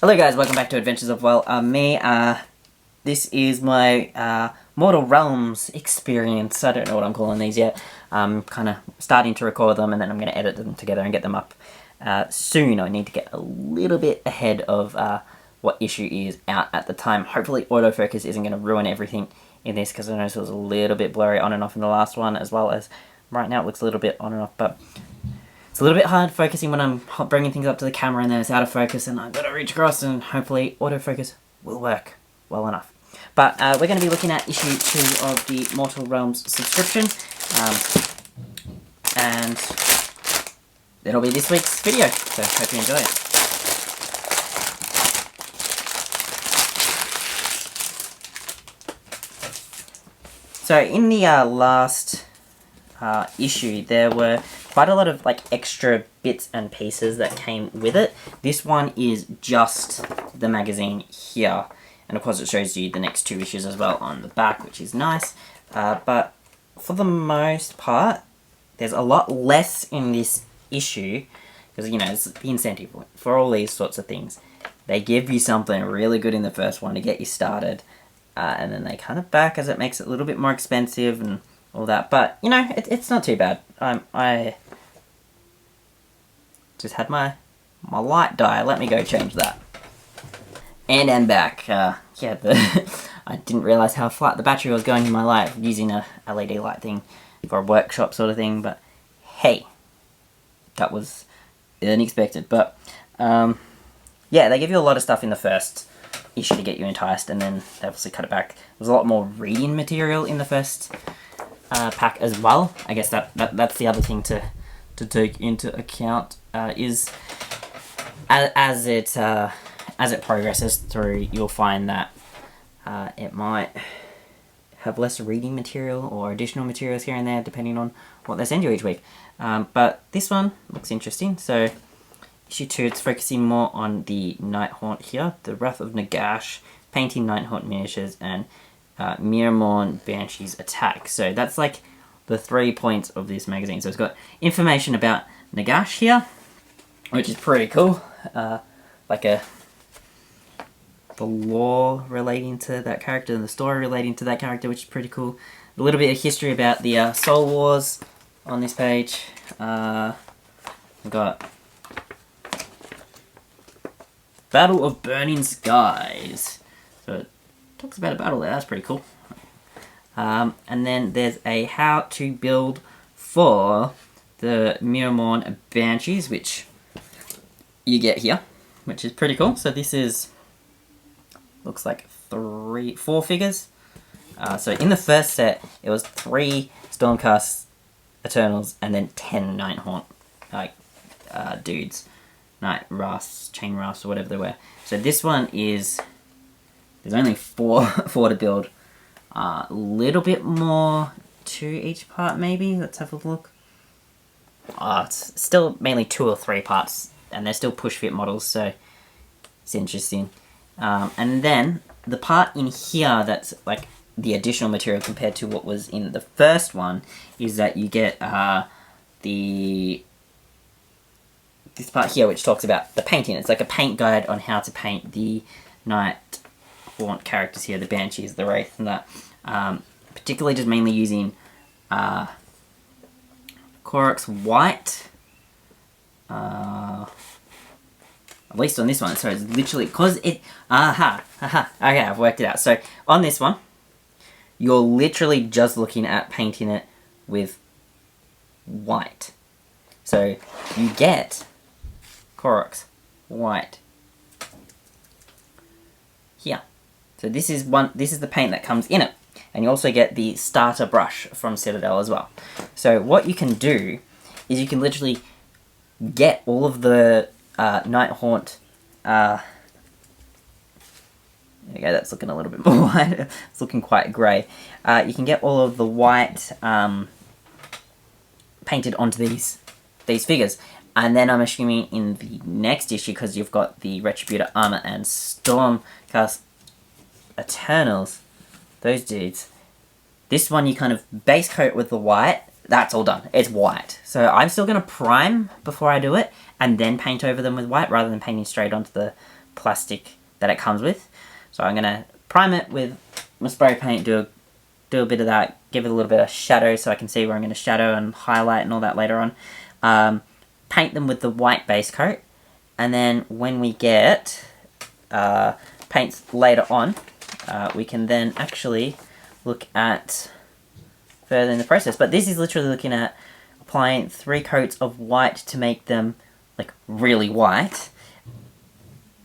Hello guys, welcome back to Adventures of This is my Mortal Realms experience. I don't know what I'm calling these yet. I'm kind of starting to record them and then I'm going to edit them together and get them up soon. I need to get a little bit ahead of what issue is out at the time. Hopefully autofocus isn't going to ruin everything in this, because I noticed it was a little bit blurry on and off in the last one, as well as right now it looks a little bit on and off, but it's a little bit hard focusing when I'm bringing things up to the camera and then it's out of focus and I've got to reach across, and hopefully autofocus will work well enough. But we're going to be looking at issue 2 of the Mortal Realms subscription. And that'll be this week's video, so hope you enjoy it. So in the last issue, there were quite a lot of extra bits and pieces that came with it. This one is just the magazine here, and of course it shows you the next 2 issues as well on the back, which is nice. But for the most part, there's a lot less in this issue, because it's the incentive for all these sorts of things. They give you something really good in the first one to get you started, and then they kind of back as it makes it a little bit more expensive and all that. But it's not too bad. I just had my light die. Let me go change that. And I'm back. I didn't realise how flat the battery was going in my light using a LED light thing for a workshop sort of thing, but hey, that was unexpected. But yeah, they give you a lot of stuff in the first issue to get you enticed, and then they obviously cut it back. There's a lot more reading material in the first pack as well. I guess that's the other thing to take into account, is as it progresses through, you'll find that it might have less reading material or additional materials here and there depending on what they send you each week. But this one looks interesting. So issue 2, it's focusing more on the Nighthaunt here, the Wrath of Nagash, painting Nighthaunt miniatures, and Mirmorn Banshee's attack. So that's the 3 points of this magazine. So it's got information about Nagash here, which is pretty cool. The lore relating to that character and the story relating to that character, which is pretty cool. A little bit of history about the Soul Wars on this page. We've got Battle of Burning Skies. So it talks about a battle there, that's pretty cool. And then there's a how to build for the Mirmorn Banshees, which you get here, which is pretty cool. So this is, looks like 4 figures. So in the first set, it was 3 Stormcast Eternals and then 10 Nighthaunt dudes. Night Wraiths, Chain Wraiths, or whatever they were. So this one is, there's only 4 to build. A little bit more to each part, maybe. Let's have a look. It's still mainly 2 or 3 parts, and they're still push fit models, so it's interesting. And then the part in here that's the additional material compared to what was in the first one is that you get this part here, which talks about the painting. It's like a paint guide on how to paint the Nighthaunt characters here, the Banshees, the Wraith, and that. Particularly just mainly using Korok's White. At least on this one. So it's literally, because it... okay, I've worked it out. So on this one, you're literally just looking at painting it with white. So you get Korok's White here. So this is the paint that comes in it. And you also get the starter brush from Citadel as well. So what you can do is you can literally get all of the Nighthaunt. There we go, that's looking a little bit more white. It's looking quite grey. You can get all of the white painted onto these figures. And then I'm assuming in the next issue, because you've got the Retributor Armor and Stormcast Eternals, those dudes, this one you kind of base coat with the white. That's all done. It's white. So I'm still going to prime before I do it, and then paint over them with white, rather than painting straight onto the plastic that it comes with. So I'm going to prime it with my spray paint, do a bit of that, give it a little bit of shadow so I can see where I'm going to shadow and highlight and all that later on. Paint them with the white base coat, and then when we get paints later on, we can then actually look at further in the process. But this is literally looking at applying 3 coats of white to make them like really white,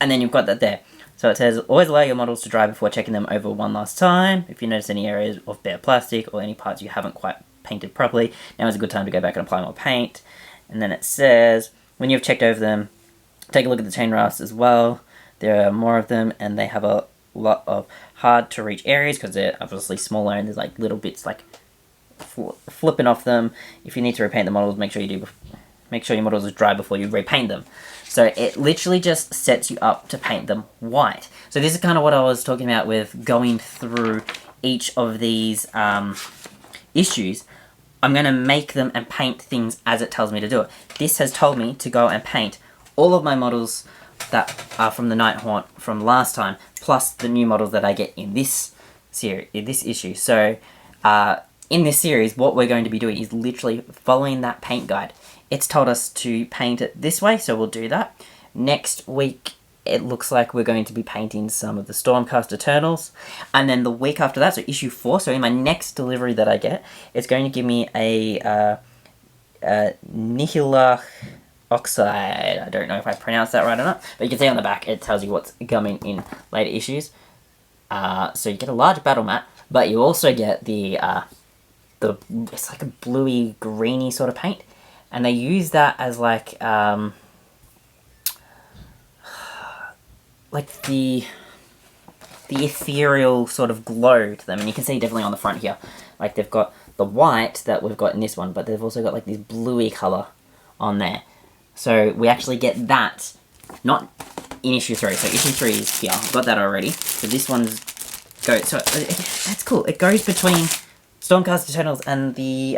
and then you've got that there. So it says, always allow your models to dry before checking them over one last time. If you notice any areas of bare plastic or any parts you haven't quite painted properly, now is a good time to go back and apply more paint. And then it says, when you've checked over them, take a look at the chain rafts as well. There are more of them, and they have a lot of hard to reach areas because they're obviously smaller and there's like little bits like flipping off them. If you need to repaint the models, make sure your models are dry before you repaint them. So it literally just sets you up to paint them white. So this is kind of what I was talking about with going through each of these issues. I'm going to make them and paint things as it tells me to do it. This has told me to go and paint all of my models that are from the Nighthaunt from last time, plus the new models that I get in this series, in this issue. So in this series, what we're going to be doing is literally following that paint guide. It's told us to paint it this way, so we'll do that. Next week, it looks like we're going to be painting some of the Stormcast Eternals. And then the week after that, so issue 4, so in my next delivery that I get, it's going to give me a Nihilach Oxide. I don't know if I pronounced that right or not, but you can see on the back, it tells you what's coming in later issues. So you get a large battle mat, but you also get the it's like a bluey, greeny sort of paint. And they use that as like the ethereal sort of glow to them. And you can see definitely on the front here, like they've got the white that we've got in this one, but they've also got like this bluey colour on there. So we actually get that, not in issue 3. So issue 3 is here. I've got that already. So this one's so that's cool. It goes between Stormcast Eternals and the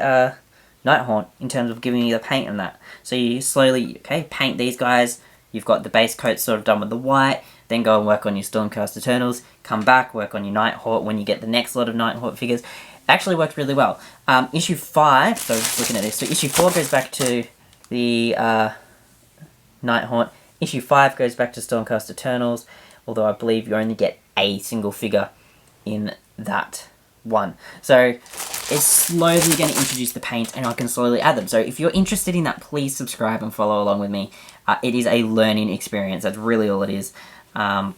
Nighthaunt in terms of giving you the paint and that. So you slowly, paint these guys. You've got the base coat sort of done with the white. Then go and work on your Stormcast Eternals. Come back, work on your Nighthaunt when you get the next lot of Nighthaunt figures. It actually worked really well. Issue 5, so just looking at this. So issue 4 goes back to the Nighthaunt. Issue 5 goes back to Stormcast Eternals. Although I believe you only get a single figure in that one. So it's slowly going to introduce the paint, and I can slowly add them. So if you're interested in that, please subscribe and follow along with me. It is a learning experience. That's really all it is. I've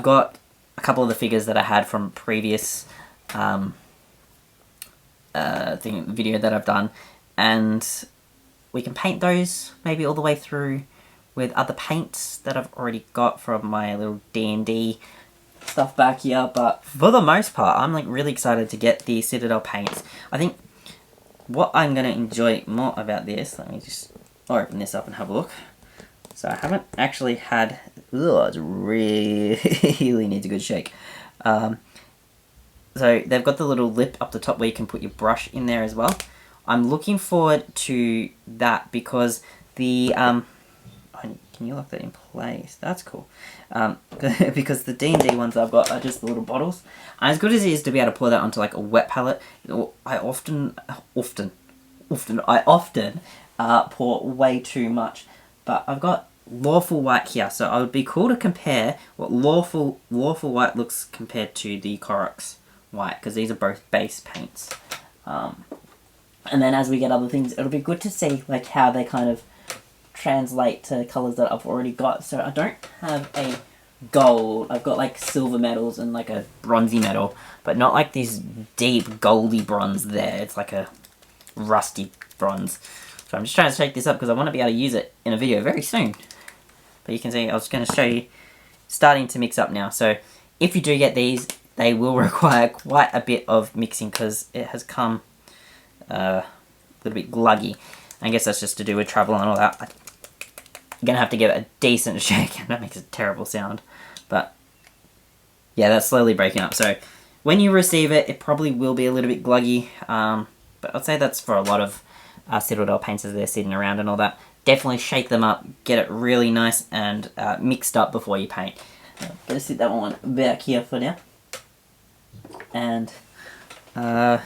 got a couple of the figures that I had from previous video that I've done, and we can paint those maybe all the way through with other paints that I've already got from my little D&D stuff back here. But for the most part, I'm like really excited to get the Citadel paints. I think what I'm going to enjoy more about this, let me just open this up and have a look. So I haven't actually had, it really needs a good shake. So they've got the little lip up the top where you can put your brush in there as well. I'm looking forward to that because the, can you lock that in place? That's cool. Because the D&D ones I've got are just the little bottles. And as good as it is to be able to pour that onto like a wet palette, I often pour way too much. But I've got Lawful White here, so it would be cool to compare what Lawful White looks compared to the Koroks White, because these are both base paints. And then as we get other things, it'll be good to see like how they kind of translate to colours that I've already got. So I don't have a gold. I've got like silver metals and like a bronzy metal, but not like this deep goldy bronze there. It's like a rusty bronze. So I'm just trying to shake this up because I want to be able to use it in a video very soon. But you can see I was going to show you starting to mix up now. So if you do get these, they will require quite a bit of mixing because it has come a little bit gluggy. I guess that's just to do with travel and all that. I'm going to have to give it a decent shake, and that makes a terrible sound. But yeah, that's slowly breaking up. So when you receive it, it probably will be a little bit gluggy. But I'd say that's for a lot of Citadel paints as they're sitting around and all that. definitely shake them up, get it really nice and mixed up before you paint. I'm going to sit that one back here for now. And yeah,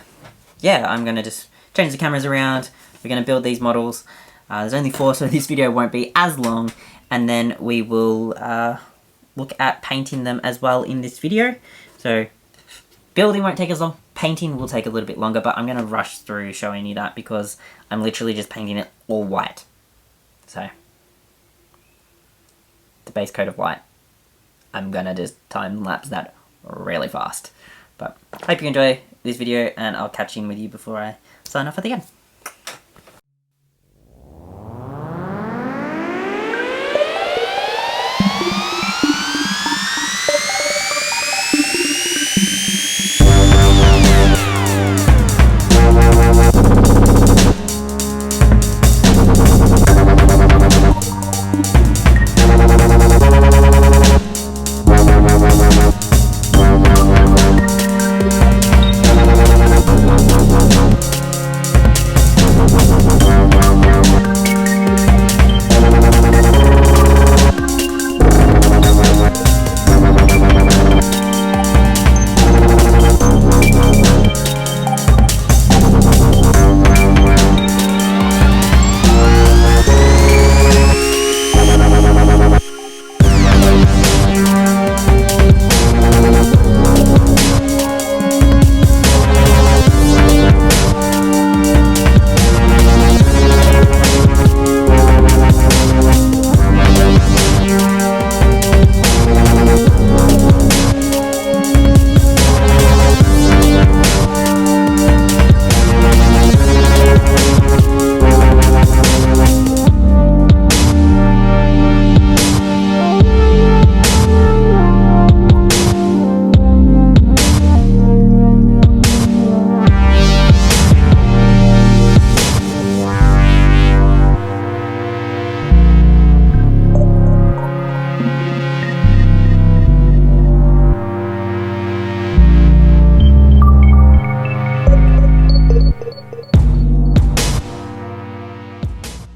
I'm going to just change the cameras around. We're going to build these models. There's only 4, so this video won't be as long. And then we will look at painting them as well in this video. So building won't take as long. Painting will take a little bit longer, but I'm going to rush through showing you that because I'm literally just painting it all white. So the base coat of white. I'm going to just time lapse that really fast. But hope you enjoy this video, and I'll catch in with you before I sign off at the end.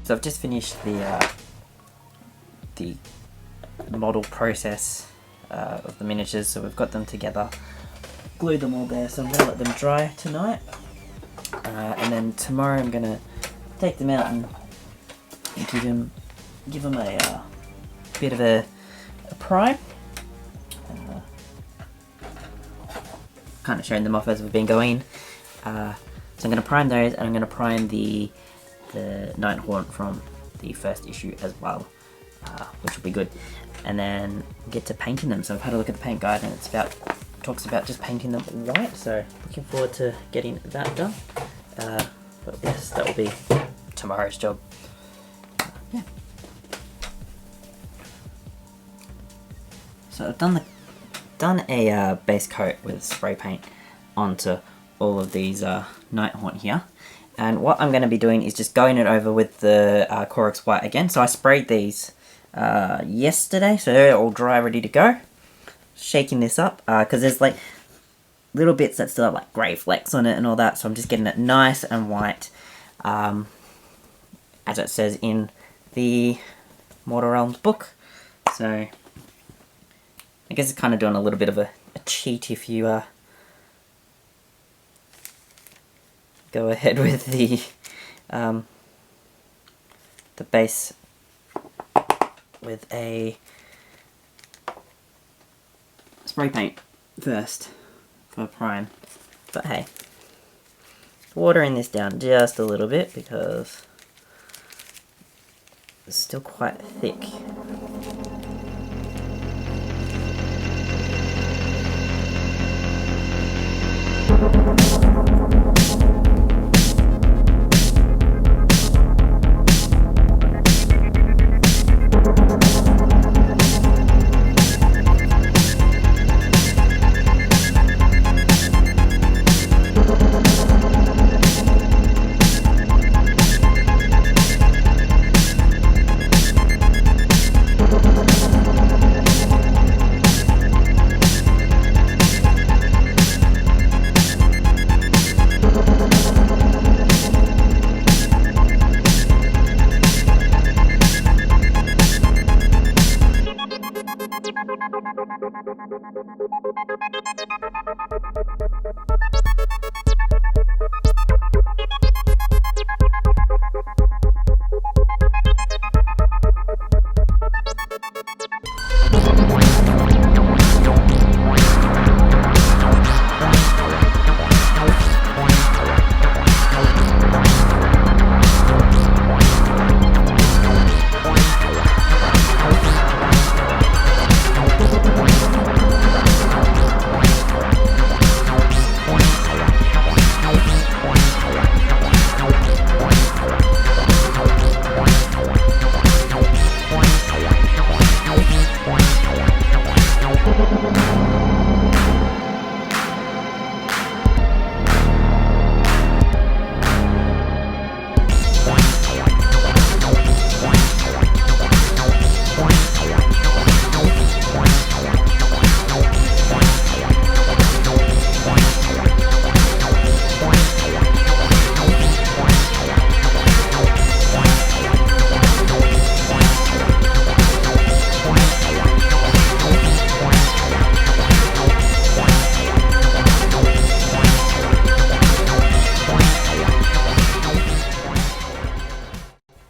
So I've just finished the model process of the miniatures, so we've got them together, glued them all there, so I'm going to let them dry tonight, and then tomorrow I'm going to take them out and give them a bit of a prime. Kind of showing them off as we've been going. So I'm going to prime those, and I'm going to prime the Nighthaunt from the first issue as well, which will be good. And then get to painting them. So I've had a look at the paint guide, and it's talks about just painting them white. So looking forward to getting that done. But yes, that will be tomorrow's job. Yeah. So I've done a base coat with spray paint onto all of these Nighthaunt here. And what I'm going to be doing is just going it over with the Corex White again. So I sprayed these yesterday, so they're all dry, ready to go. Shaking this up, because there's like little bits that still have like grey flecks on it and all that. So I'm just getting it nice and white, as it says in the Mortal Realms book. So I guess it's kind of doing a little bit of a cheat if you go ahead with the base with a spray paint first for prime. But hey, watering this down just a little bit because it's still quite thick.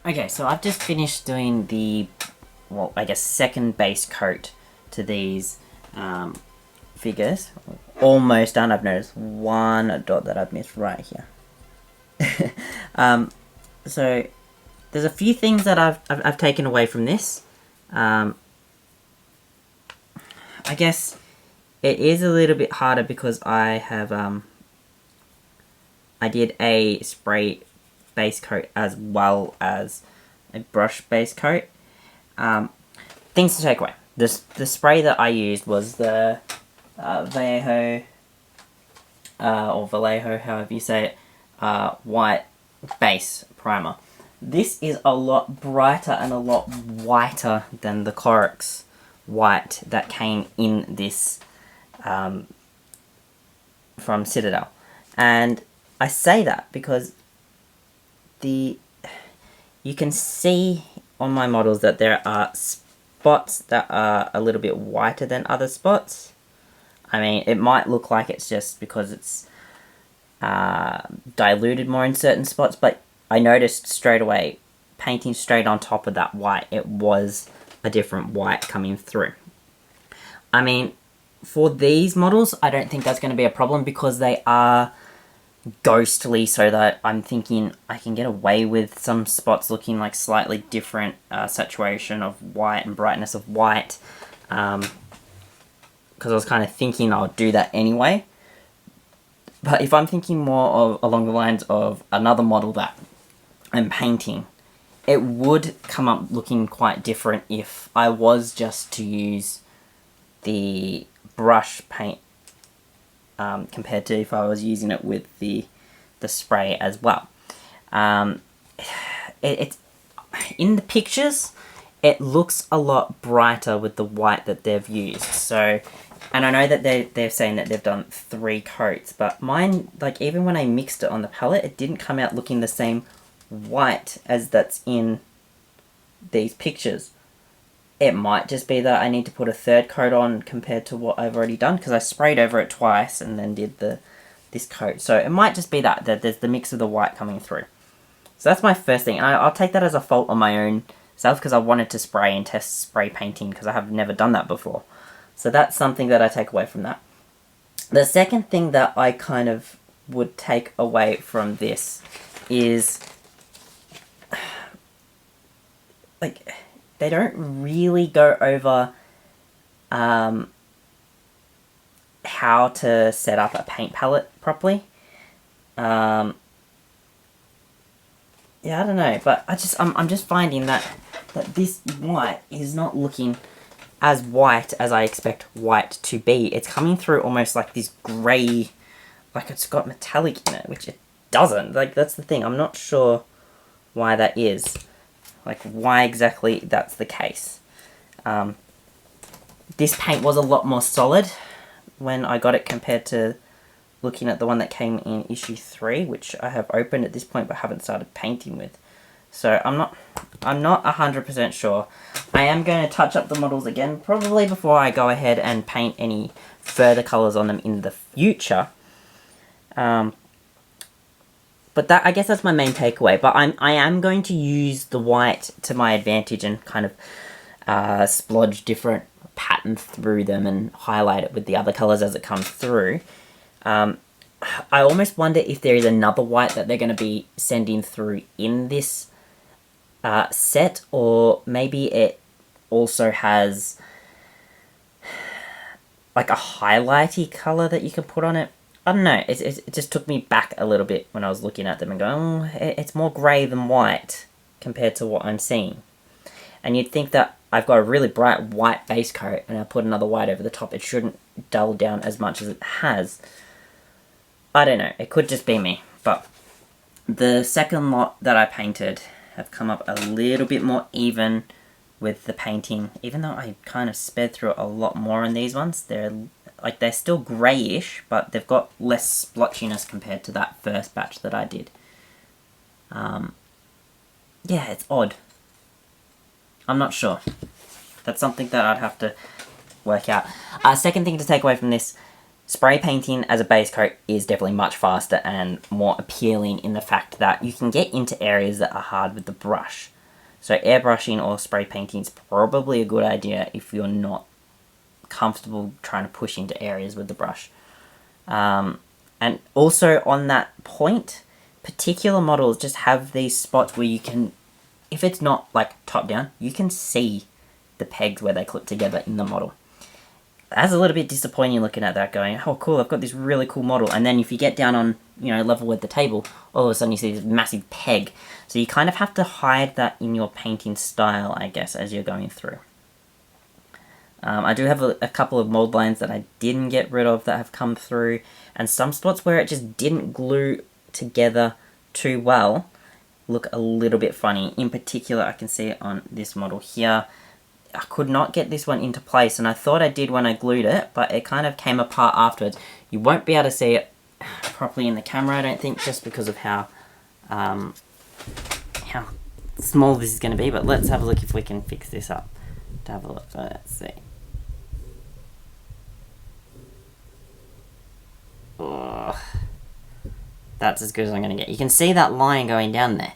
Okay, so I've just finished doing the, well, I guess second base coat to these figures. Almost done. I've noticed one dot that I've missed right here. So there's a few things that I've taken away from this. I guess it is a little bit harder because I have I did a spray base coat as well as a brush base coat. Things to take away. The spray that I used was the Vallejo, or Vallejo, however you say it, white base primer. This is a lot brighter and a lot whiter than the Corax white that came in this from Citadel. And I say that because you can see on my models that there are spots that are a little bit whiter than other spots. I mean, it might look like it's just because it's diluted more in certain spots, but I noticed straight away, painting straight on top of that white, it was a different white coming through. I mean, for these models, I don't think that's going to be a problem because they are ghostly, so that I'm thinking I can get away with some spots looking like slightly different saturation of white and brightness of white, because I was kind of thinking I'll do that anyway. But if I'm thinking more of along the lines of another model that I'm painting, it would come up looking quite different if I was just to use the brush paint compared to if I was using it with the spray as well. It's in the pictures, it looks a lot brighter with the white that they've used. So, and I know that they're saying that they've done 3 coats, but mine, like, even when I mixed it on the palette, it didn't come out looking the same white as that's in these pictures. It might just be that I need to put a 3rd coat on compared to what I've already done, because I sprayed over it twice and then did this coat. So it might just be that there's the mix of the white coming through. So that's my first thing, and I'll take that as a fault on my own self, because I wanted to spray and test spray painting, because I have never done that before. So that's something that I take away from that. The second thing that I kind of would take away from this is, like, they don't really go over how to set up a paint palette properly. Yeah, I don't know, but I'm just finding that this white is not looking as white as I expect white to be. It's coming through almost like this grey, like it's got metallic in it, which it doesn't. Like, that's the thing. I'm not sure why that is. Like, why exactly that's the case. This paint was a lot more solid when I got it compared to looking at the one that came in issue 3, which I have opened at this point but haven't started painting with. So I'm not 100% sure. I am going to touch up the models again, probably before I go ahead and paint any further colours on them in the future. But that, I guess that's my main takeaway. But I am going to use the white to my advantage and kind of splodge different patterns through them and highlight it with the other colours as it comes through. I almost wonder if there is another white that they're going to be sending through in this set, or maybe it also has like a highlighty colour that you can put on it. I don't know, it just took me back a little bit when I was looking at them and going, oh, it's more grey than white compared to what I'm seeing. And you'd think that I've got a really bright white base coat and I put another white over the top, it shouldn't dull down as much as it has. I don't know, it could just be me. But the second lot that I painted have come up a little bit more even with the painting, even though I kind of sped through it a lot more on these ones. They're still greyish, but they've got less splotchiness compared to that first batch that I did. Yeah, it's odd. I'm not sure. That's something that I'd have to work out. Second thing to take away from this, spray painting as a base coat is definitely much faster and more appealing in the fact that you can get into areas that are hard with the brush. So airbrushing or spray painting is probably a good idea if you're not comfortable trying to push into areas with the brush. And also on that point, particular models just have these spots where you can, if it's not like top down, you can see the pegs where they clip together in the model. That's a little bit disappointing looking at that going, oh cool, I've got this really cool model. And then if you get down on, level with the table, all of a sudden you see this massive peg. So you kind of have to hide that in your painting style, I guess, as you're going through. I do have a couple of mold lines that I didn't get rid of that have come through, and some spots where it just didn't glue together too well look a little bit funny. In particular, I can see it on this model here. I could not get this one into place, and I thought I did when I glued it, but it kind of came apart afterwards. You won't be able to see it properly in the camera, I don't think, just because of how small this is going to be, but let's have a look if we can fix this up. To have a look, let's see. Oh, that's as good as I'm going to get. You can see that line going down there.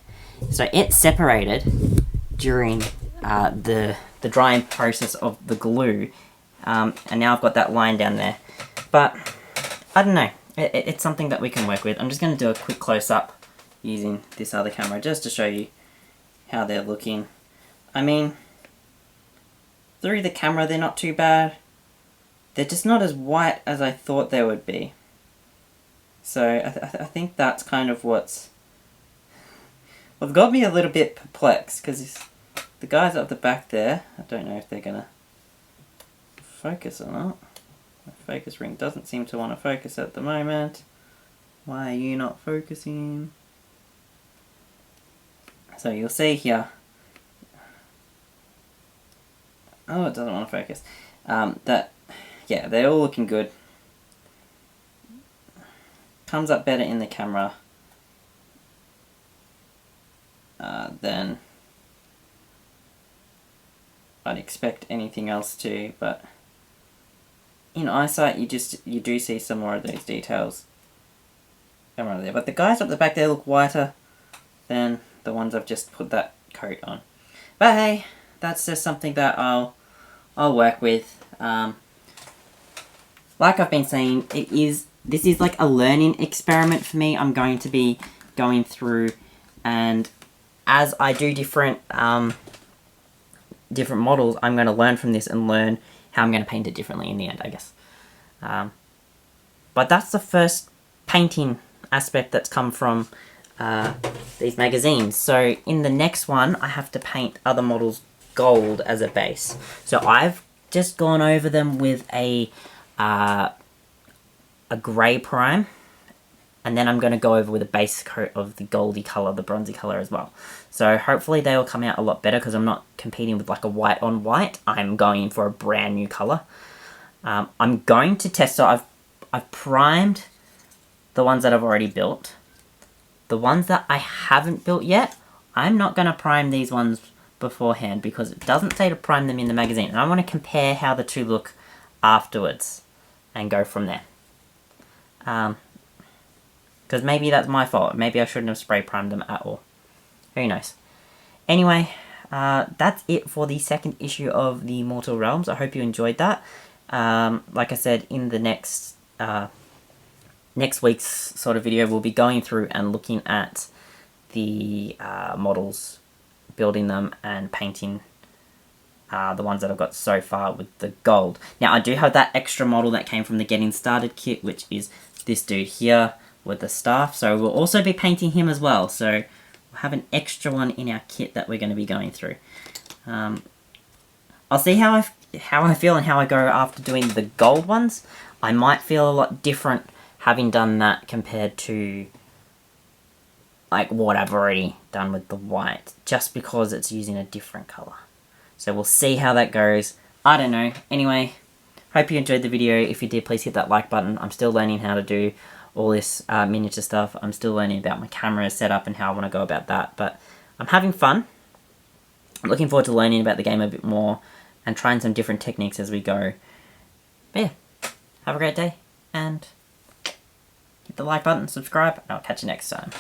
So it separated during the drying process of the glue, and now I've got that line down there. But I don't know, it's something that we can work with. I'm just going to do a quick close-up using this other camera just to show you how they're looking. I mean, through the camera they're not too bad. They're just not as white as I thought they would be. So I think that's kind of what's got me a little bit perplexed, because the guys up the back there, I don't know if they're going to focus or not. My focus ring doesn't seem to want to focus at the moment. Why are you not focusing? So you'll see here. Oh, it doesn't want to focus. Yeah, they're all looking good. Comes up better in the camera than I'd expect anything else to, but in eyesight you do see some more of those details come right there. But the guys up the back there look whiter than the ones I've just put that coat on. But hey, that's just something that I'll work with. Like I've been saying, this is like a learning experiment for me. I'm going to be going through, and as I do different models, I'm going to learn from this and learn how I'm going to paint it differently in the end, I guess. But that's the first painting aspect that's come from these magazines. So in the next one, I have to paint other models gold as a base. So I've just gone over them with a grey prime, and then I'm going to go over with a base coat of the goldy colour, the bronzy colour as well. So hopefully they will come out a lot better, because I'm not competing with like a white on white. I'm going for a brand new colour. I'm going to test, so I've primed the ones that I've already built. The ones that I haven't built yet, I'm not going to prime these ones beforehand because it doesn't say to prime them in the magazine. And I want to compare how the two look afterwards and go from there. Because maybe that's my fault. Maybe I shouldn't have spray primed them at all. Who knows? Anyway, that's it for the second issue of the Mortal Realms. I hope you enjoyed that. Like I said, in the next week's sort of video, we'll be going through and looking at the models, building them and painting the ones that I've got so far with the gold. Now, I do have that extra model that came from the Getting Started kit, which is this dude here with the staff. So we'll also be painting him as well. So we'll have an extra one in our kit that we're going to be going through. I'll see how I feel and how I go after doing the gold ones. I might feel a lot different having done that compared to like what I've already done with the white, just because it's using a different color. So we'll see how that goes. I don't know. Anyway, hope you enjoyed the video. If you did, please hit that like button. I'm still learning how to do all this miniature stuff. I'm still learning about my camera setup and how I want to go about that. But I'm having fun. I'm looking forward to learning about the game a bit more and trying some different techniques as we go. But yeah, have a great day and hit the like button, subscribe, and I'll catch you next time.